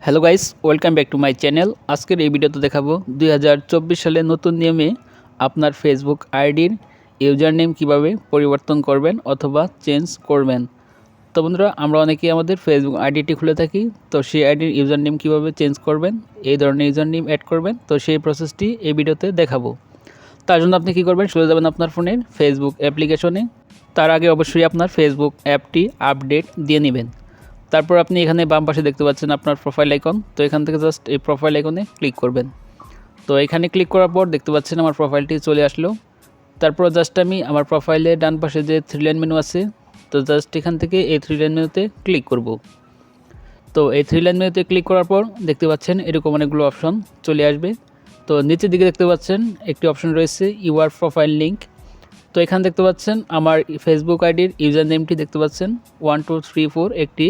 Hello guys, welcome back to my channel. আজকের এই ভিডিওতে দেখাবো 2024 সালে নতুন নিয়মে আপনার ফেসবুক আইডির ইউজার নেম কীভাবে পরিবর্তন করবেন অথবা চেঞ্জ করবেন। তো বন্ধুরা, আমরা অনেকেই আমাদের ফেসবুক আইডিটি খুলে থাকি। তো সেই আইডির ইউজার নেম কীভাবে চেঞ্জ করবেন, এই ধরনের ইউজার নেম অ্যাড করবেন, তো সেই প্রসেসটি এই ভিডিওতে দেখাবো। তার জন্য আপনি কী করবেন, চলে যাবেন আপনার ফোনের ফেসবুক অ্যাপ্লিকেশনে। তার আগে অবশ্যই আপনার ফেসবুক অ্যাপটি আপডেট দিয়ে নেবেন। তারপর আপনি এখানে বাম পাশে দেখতে পাচ্ছেন আপনার প্রোফাইল আইকন। তো এখান থেকে জাস্ট এই প্রোফাইল আইকনে ক্লিক করবেন। তো এখানে ক্লিক করার পর দেখতে পাচ্ছেন আমার প্রোফাইলটি চলে আসলো। তারপর জাস্ট আমি আমার প্রোফাইলে ডান পাশে যে 3 লাইন মেনু আছে, তো জাস্ট এখান থেকে এই 3 লাইন মেনুতে ক্লিক করব। তো এই 3 লাইন মেনুতে ক্লিক করার পর দেখতে পাচ্ছেন এরকম অনেকগুলো অপশন চলে আসবে। তো নিচের দিকে দেখতে পাচ্ছেন একটি অপশন রয়েছে ইউর প্রোফাইল লিঙ্ক। তো এখানে দেখতে পাচ্ছেন আমার ফেসবুক আইডির ইউজার নেমটি দেখতে পাচ্ছেন 1234 একটি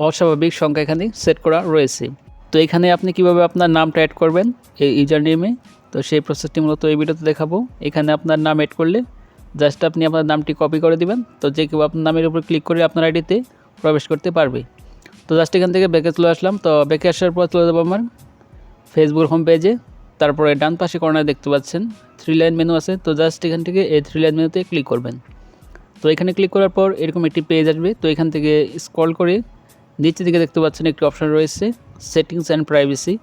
অস্বাভাবিক সংখ্যা এখানে সেট করা রয়েছে। তো এখানে আপনি কিভাবে আপনার নামটা অ্যাড করবেন এই ইউজার নেমে, তো সেই প্রসেসটি মূলত এই ভিডিওতে দেখাবো। এখানে আপনার নাম অ্যাড করলে জাস্ট আপনি আপনার নামটি কপি করে দিবেন। তো যে কেউ আপনার নামের উপর ক্লিক করে আপনার আইডিতে প্রবেশ করতে পারবে। তো জাস্ট এখান থেকে ব্যাকে চলে আসলাম। তো ব্যাকে আসার পর চলে যাবো আমার ফেসবুক হোম পেজে। তারপরে ডান পাশে কর্নারে দেখতে পাচ্ছেন 3 লাইন মেনু আছে। তো জাস্ট এখান থেকে এই 3 লাইন মেনুতে ক্লিক করবেন। তো এখানে ক্লিক করার পর এরকম একটি পেজ আসবে। তো এখান থেকে স্ক্রল করে নিচের দিকে দেখতে পাচ্ছেন একটি অপশন রয়েছে সেটিংস অ্যান্ড প্রাইভেসি।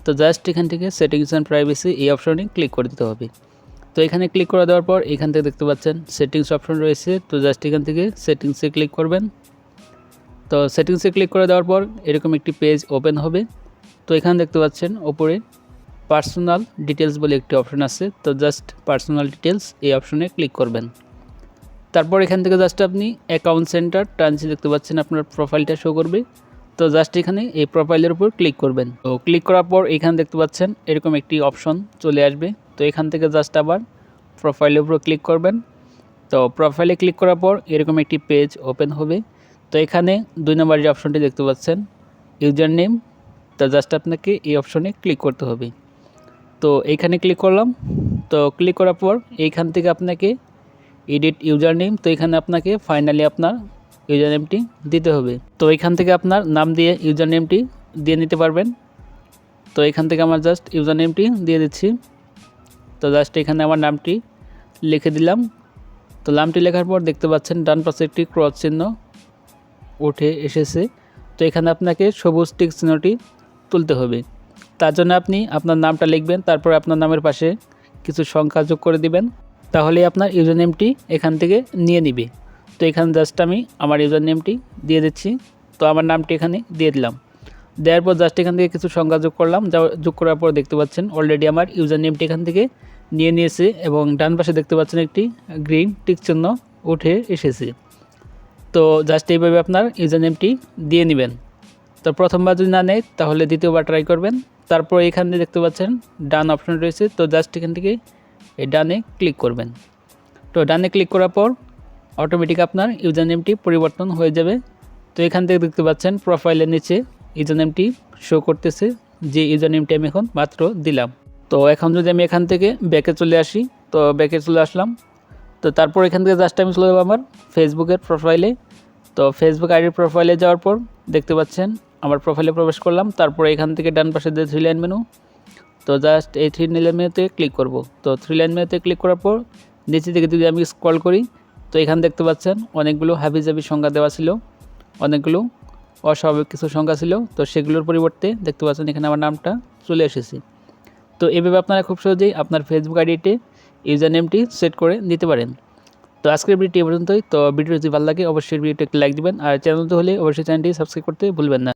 তো জাস্ট এখান থেকে সেটিংস অ্যান্ড প্রাইভেসি এই অপশনে ক্লিক করে দিতে হবে। তো এখানে ক্লিক করে দেওয়ার পর এখান থেকে দেখতে পাচ্ছেন সেটিংস অপশন রয়েছে। তো জাস্ট এখান থেকে সেটিংসে ক্লিক করবেন। তো সেটিংসে ক্লিক করে দেওয়ার পর এরকম একটি পেজ ওপেন হবে। তো এখানে দেখতে পাচ্ছেন ওপরে পার্সোনাল ডিটেলস বলে একটি অপশন আছে। তো জাস্ট পার্সোনাল ডিটেলস এই অপশনে ক্লিক করবেন। তারপর এখান থেকে জাস্ট আপনি অ্যাকাউন্ট সেন্টার টানছি দেখতে পাচ্ছেন আপনার প্রোফাইলটা শো করবে। তো জাস্ট এখানে এই প্রোফাইলের উপর ক্লিক করবেন। তো ক্লিক করার পর এখানে দেখতে পাচ্ছেন এরকম একটি অপশন চলে আসবে। তো এখান থেকে জাস্ট আবার প্রোফাইলের উপর ক্লিক করবেন। তো প্রোফাইলে ক্লিক করার পর এরকম একটি পেজ ওপেন হবে। তো এখানে 2 নম্বর যে অপশনটি দেখতে পাচ্ছেন ইউজার নেম, তো জাস্ট আপনাকে এই অপশনে ক্লিক করতে হবে। তো এইখানে ক্লিক করলাম। তো ক্লিক করার পর এইখান থেকে আপনাকে এডিট ইউজার নেম, তো এখানে আপনাকে ফাইনালি আপনার ইউজার নেমটি দিতে হবে। তো এখান থেকে আপনার নাম দিয়ে ইউজার নেমটি দিয়ে নিতে পারবেন। তো এখান থেকে আমার জাস্ট ইউজার নেমটি দিয়ে দিচ্ছি। তো জাস্ট এখানে আমার নামটি লিখে দিলাম। তো নামটি লেখার পর দেখতে পাচ্ছেন ডান পাশে একটি ক্রস চিহ্ন উঠে এসেছে। তো এখানে আপনাকে সবুজ টিক চিহ্নটি তুলতে হবে। তার জন্য আপনি আপনার নামটা লিখবেন, তারপর আপনার নামের পাশে কিছু সংখ্যা যোগ করে দিবেন, তাহলে আপনার ইউজার নেমটি এখান থেকে নিয়ে নিবে। তো এখানে জাস্ট আমি আমার ইউজার নেমটি দিয়ে দিচ্ছি। তো আমার নামটি এখানে দিয়ে দিলাম। দেওয়ার পর জাস্ট এখান থেকে কিছু সংখ্যা যোগ করলাম। যোগ করার পর দেখতে পাচ্ছেন অলরেডি আমার ইউজার নেমটি এখান থেকে নিয়ে নিয়েছে এবং ডান পাশে দেখতে পাচ্ছেন একটি গ্রিন টিক চিহ্ন উঠে এসেছে। তো জাস্ট এইভাবে আপনার ইউজার নেমটি দিয়ে নেবেন। তো প্রথমবার যদি না নেয় তাহলে দ্বিতীয়বার ট্রাই করবেন। তারপর এখানে দেখতে পাচ্ছেন ডান অপশন রয়েছে। তো জাস্ট এখান থেকে এই ডানে ক্লিক করবেন। তো ডানে ক্লিক করার পর অটোমেটিক আপনার ইউজার নেমটি পরিবর্তন হয়ে যাবে। তো এখান থেকে দেখতে পাচ্ছেন প্রোফাইলের নিচে ইউজার নেমটি শো করতেছে, যে ইউজার নেমটি আমি এখন মাত্র দিলাম। তো এখন যদি আমি এখান থেকে ব্যাকে চলে আসি, তো ব্যাকে চলে আসলাম। তো তারপর এখান থেকে জাস্ট আমি চলে যাবো আমার ফেসবুকের প্রোফাইলে। তো ফেসবুক আইডির প্রোফাইলে যাওয়ার পর দেখতে পাচ্ছেন আমার প্রোফাইলে প্রবেশ করলাম। তারপর এখান থেকে ডান পাশে যে 3 লাইন মেনু, তো জাস্ট এই 3 লাইন মেনুতে ক্লিক করব। তো 3 লাইন মেনুতে ক্লিক করার পর নিচে দিকে যদি আমি স্ক্রল করি, তো এখানে দেখতে পাচ্ছেন অনেকগুলো হাবিজাবি সংখ্যা দেওয়া ছিল, অনেকগুলো অস্বাভাবিক কিছু সংখ্যা ছিল। তো সেগুলোর পরিবর্তে দেখতে পাচ্ছেন এখানে আমার নামটা চলে এসেছে। তো এভাবে আপনারা খুব সহজেই আপনার ফেসবুক আইডিতে ইউজার নেমটি সেট করে দিতে পারেন। তো আজকের ভিডিওটি এ পর্যন্তই। তো ভিডিও যদি ভালো লাগে অবশ্যই ভিডিওটি একটি লাইক দিবেন, আর চ্যানেল তো হলে অবশ্যই চ্যানেলটি সাবস্ক্রাইব করতে ভুলবেন না।